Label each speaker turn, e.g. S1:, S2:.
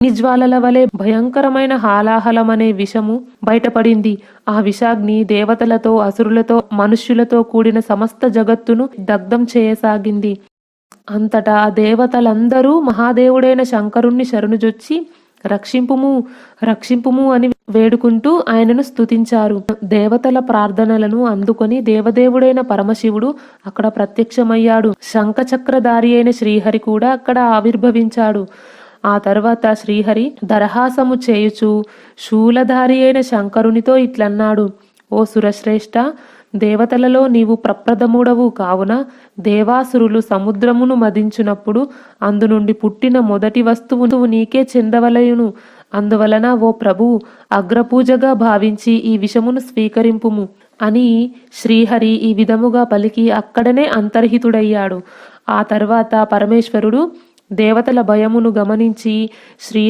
S1: నిజ్వాలల వలె భయంకరమైన హాలాహలమనే విషము బయటపడింది. ఆ విషాగ్ని దేవతలతో, అసురులతో, మనుష్యులతో కూడిన సమస్త జగత్తును దగ్ధం చేయసాగింది. అంతటా దేవతలందరూ మహాదేవుడైన శంకరుణ్ణి శరణుజొచ్చి రక్షింపుము, రక్షింపుము అని వేడుకుంటూ ఆయనను స్తుతించారు. దేవతల ప్రార్థనలను అందుకొని దేవదేవుడైన పరమశివుడు అక్కడ ప్రత్యక్షమయ్యాడు. శంఖచక్రధారి అయిన శ్రీహరి కూడా అక్కడ ఆవిర్భవించాడు. ఆ తర్వాత శ్రీహరి దరహాసము చేయుచు శూలధారి అయిన శంకరునితో ఇట్లన్నాడు: ఓ సురశ్రేష్ఠ, దేవతలలో నీవు ప్రప్రథముడవు కావున దేవాసురులు సముద్రమును మదించునప్పుడు అందు నుండి పుట్టిన మొదటి వస్తువు నీకే చెందవలయును. అందువలన ఓ ప్రభు, అగ్రపూజగా భావించి ఈ విషమును స్వీకరింపుము అని శ్రీహరి ఈ విధముగా పలికి అక్కడనే అంతర్హితుడయ్యాడు. ఆ తర్వాత పరమేశ్వరుడు దేవతల భయమును గమనించి శ్రీ